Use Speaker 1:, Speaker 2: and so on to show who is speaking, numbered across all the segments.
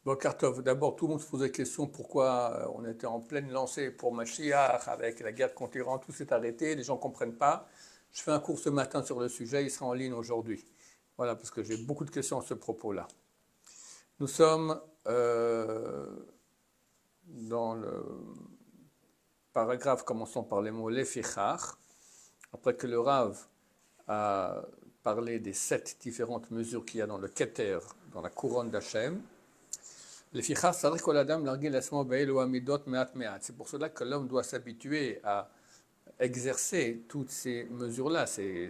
Speaker 1: Boker Tov, d'abord, tout le monde se posait la question pourquoi on était en pleine lancée pour Mashiach, avec la guerre contre l'Iran, tout s'est arrêté, les gens ne comprennent pas. Je fais un cours ce matin sur le sujet, il sera en ligne aujourd'hui. Voilà, parce que j'ai beaucoup de questions à ce propos-là. Nous sommes dans le paragraphe commençant par les mots Lefichach, après que le Rav a parlé des 7 différentes mesures qu'il y a dans le Keter, dans la couronne d'Hachem. C'est pour cela que l'homme doit s'habituer à exercer toutes ces mesures-là, ces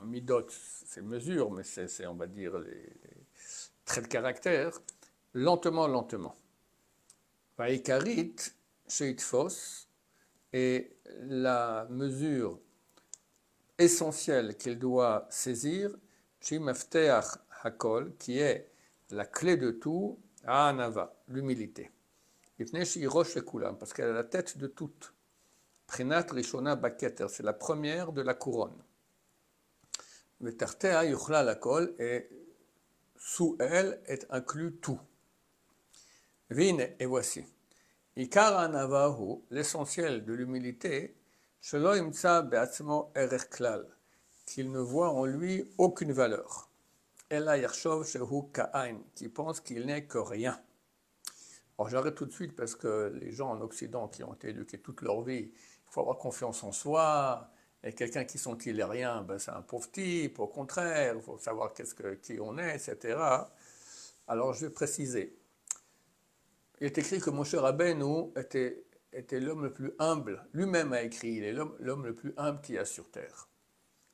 Speaker 1: midot, ces mesures, mais c'est on va dire, les traits de caractère, lentement, lentement. Vaïkarit, sheitfos, et la mesure essentielle qu'il doit saisir, shimafteach hakol, qui est la clé de tout, anava, l'humilité. Parce qu'elle a la tête de toutes. Prinat rishona baketer, c'est la première de la couronne. Vetartea yuchla lakol, et sous elle est inclus tout. Vine, et voici. Ikar anavahu, l'essentiel de l'humilité, shelo imtsa beatzmo erech klal, qu'il ne voit en lui aucune valeur. Ela yershov shehu ka'ain, qui pense qu'il n'est que rien. Alors j'arrête tout de suite parce que les gens en Occident qui ont été éduqués toute leur vie, il faut avoir confiance en soi, et quelqu'un qui sent qu'il n'est rien, ben c'est un pauvre type, au contraire, il faut savoir qui on est, etc. Alors je vais préciser. Il est écrit que Moshe Rabbeinu était l'homme le plus humble, lui-même a écrit, il est l'homme le plus humble qu'il y a sur terre.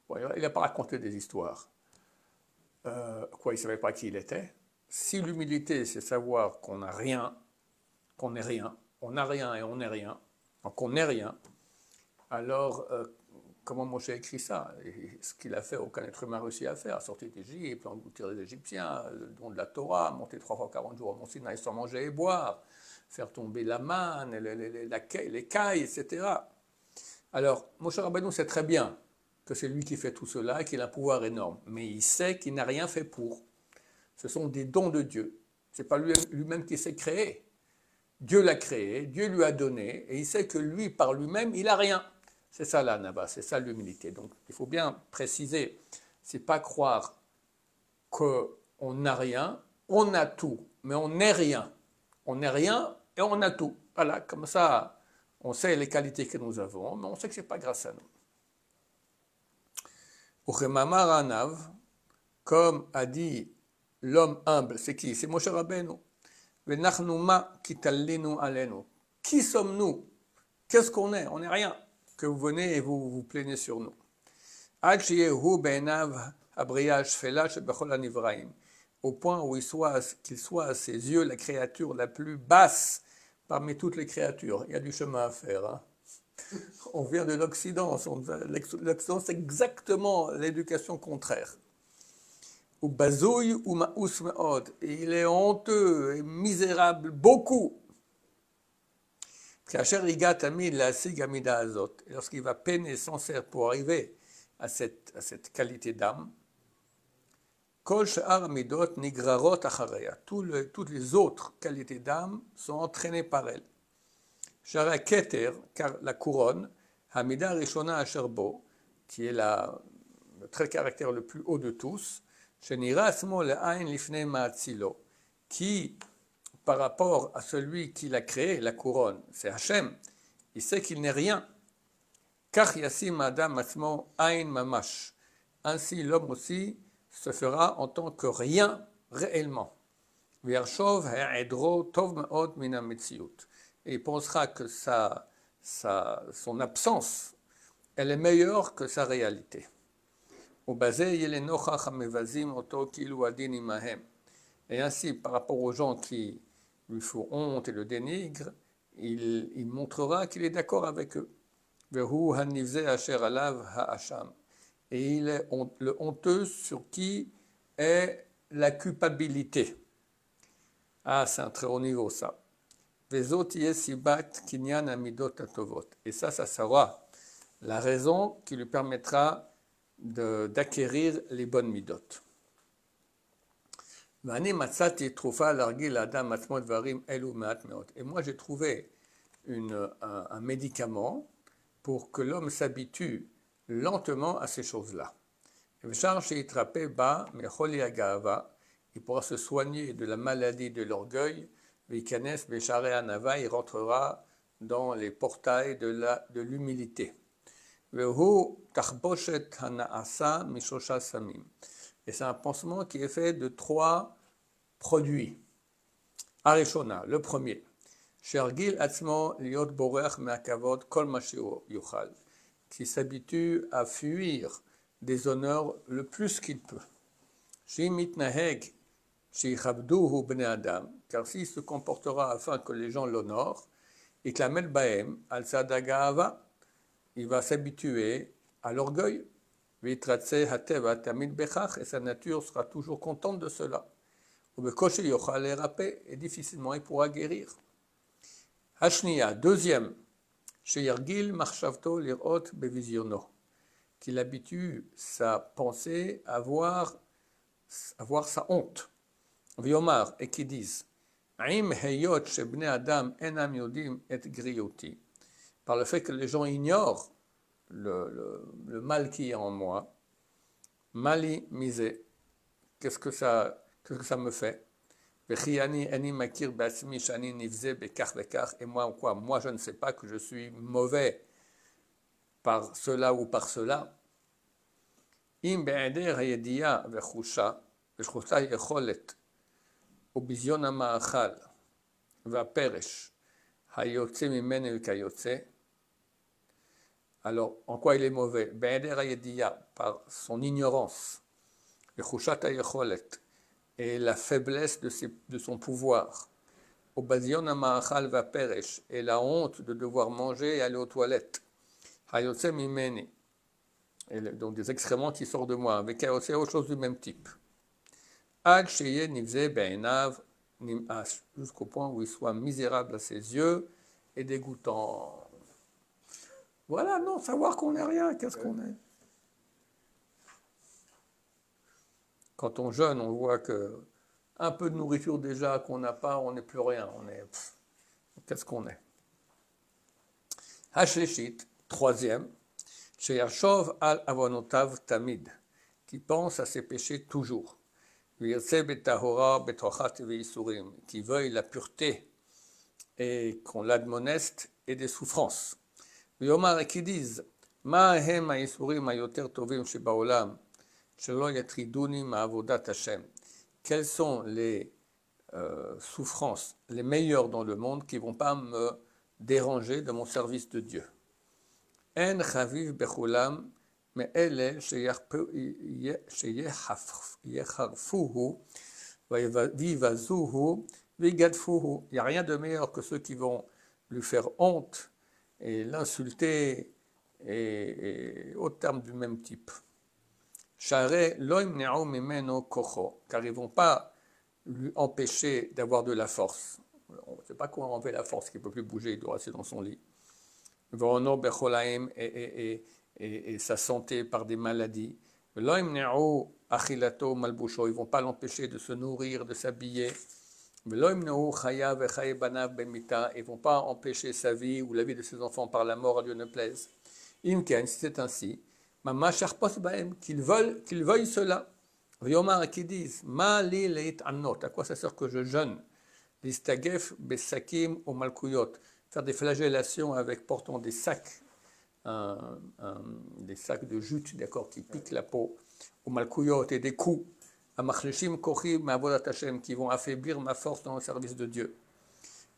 Speaker 1: Bon, il n'a pas raconté des histoires. Il ne savait pas qui il était. Si l'humilité, c'est savoir qu'on n'a rien, qu'on n'est rien, on n'a rien et on n'est rien, donc on n'est rien, alors comment Moshe a écrit ça? Et ce qu'il a fait, aucun être humain réussi à faire, sortir d'Égypte, engloutir les Égyptiens, le don de la Torah, monter 3 fois 40 jours au Mont Sinaï sans manger et boire, faire tomber la manne, les cailles, etc. Alors, Moshe Rabbeinu sait très bien que c'est lui qui fait tout cela et qu'il a un pouvoir énorme, mais il sait qu'il n'a rien fait pour. Ce sont des dons de Dieu. Ce n'est pas lui-même qui s'est créé. Dieu l'a créé, Dieu lui a donné, et il sait que lui, par lui-même, il n'a rien. C'est ça la nava, c'est ça l'humilité. Donc il faut bien préciser, c'est pas croire qu'on n'a rien, on a tout, mais on n'est rien. On n'est rien et on a tout. Voilà, comme ça, on sait les qualités que nous avons, mais on sait que ce n'est pas grâce à nous. Uchemamar Anav, comme a dit l'homme humble, c'est qui? C'est Moshe Rabbeinu. Venachnuma kitallinu alenu. Qui sommes-nous? Qu'est-ce qu'on est? On n'est rien. Que vous venez et vous vous plaignez sur nous. Au point où qu'il soit à ses yeux la créature la plus basse parmi toutes les créatures. Il y a du chemin à faire. Hein. On vient de l'Occident. L'Occident, c'est exactement l'éducation contraire. Ou bazouille ou ma'us me'od. Et il est honteux et misérable beaucoup. Lorsqu'il va peiner sans cesse pour arriver à cette qualité d'âme, toutes les autres qualités d'âme sont entraînées par elle. Car la couronne, Hamida Rishona Asherbo, qui est le trait de caractère le plus haut de tous, qui par rapport à celui qui l'a créé, la couronne, c'est Hachem, il sait qu'il n'est rien. Ainsi, l'homme aussi se fera en tant que rien réellement. Et il pensera que son absence, elle est meilleure que sa réalité. Et ainsi, par rapport aux gens qui lui font honte et le dénigrent, il montrera qu'il est d'accord avec eux. Et il est le honteux sur qui est la culpabilité. Ah, c'est un très haut niveau, ça. Et ça sera la raison qui lui permettra d'acquérir les bonnes midot. Et moi j'ai trouvé un médicament pour que l'homme s'habitue lentement à ces choses-là. Il pourra se soigner de la maladie de l'orgueil. Il rentrera dans les portails de l'humilité. Et c'est un pansement qui est fait de 3 produits. Arishona, le premier. Qui s'habitue à fuir des honneurs le plus qu'il peut. Car s'il se comportera afin que les gens l'honorent, il va s'habituer à l'orgueil, et sa nature sera toujours contente de cela. Et difficilement il pourra guérir. Hashniya, deuxième, qu'il habitue sa pensée à voir sa honte. Viomar, et qui disent, par le fait que les gens ignorent le mal qui est en moi, mali misé, qu'est-ce que ça me fait? Et moi, quoi? Moi, je ne sais pas que je suis mauvais par cela ou par cela. Alors, en quoi il est mauvais? Par son ignorance, et la faiblesse de son pouvoir, et la honte de devoir manger et aller aux toilettes, et donc des excréments qui sortent de moi, avec autre chose du même type. Jusqu'au point où il soit misérable à ses yeux et dégoûtant. Voilà, non, savoir qu'on n'est rien, qu'est-ce qu'on est? Quand on jeûne, on voit que un peu de nourriture déjà qu'on n'a pas, on n'est plus rien. Qu'est-ce qu'on est? Hasheshit, troisième, Sheyashov al avonotav tamid, qui pense à ses péchés toujours. Qui veuille la pureté et qu'on l'admoneste et des souffrances. Et qui disent, quelles sont les souffrances les meilleures dans le monde qui ne vont pas me déranger de mon service de Dieu? En chaviv bechulam me'ele sheyecharfuhu vivazuhu vigadfuhu. Il n'y a rien de meilleur que ceux qui vont lui faire honte et l'insulter et au terme du même type. Car ils ne vont pas lui empêcher d'avoir de la force. On ne sait pas comment enlever la force, qu'il ne peut plus bouger, il doit rester dans son lit. Et sa santé par des maladies. Ils ne vont pas l'empêcher de se nourrir, de s'habiller. Ils ne vont pas empêcher sa vie ou la vie de ses enfants par la mort, à Dieu ne plaise. C'est ainsi. Qu'ils veuillent cela. Qui disent, à quoi ça sert que je jeûne? Faire des flagellations avec portant des sacs, des sacs de jute, d'accord, qui piquent la peau, au malkouyot, et des coups, qui vont affaiblir ma force dans le service de Dieu.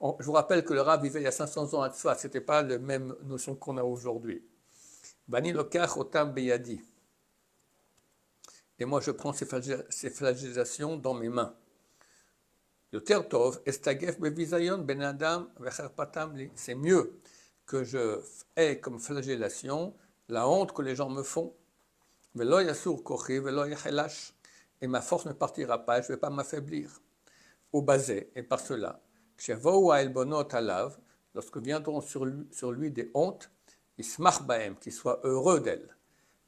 Speaker 1: Je vous rappelle que le Rav vivait il y a 500 ans à Tzfat, ce n'était pas la même notion qu'on a aujourd'hui. Bani lokach otam beyadi. Et moi je prends ces flagellations dans mes mains. C'est mieux que je aie comme flagellation la honte que les gens me font. Et ma force ne partira pas, je ne vais pas m'affaiblir. Au basé, et par cela, lorsque viendront sur lui des hontes, qu'il soit heureux d'elles.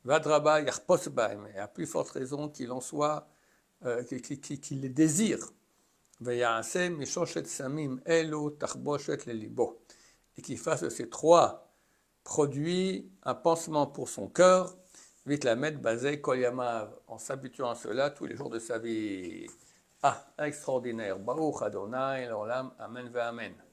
Speaker 1: Et à plus forte raison qu'il en soit qui les désire. Veyase mishoshet samim elu tachboshet lelibo. Et qu'il fasse de ces trois produits un pansement pour son cœur, vite la mettre basé kol yamav, en s'habituant à cela tous les jours de sa vie. Ah, extraordinaire. Baruch Adonai, l'olam, amen ve amen.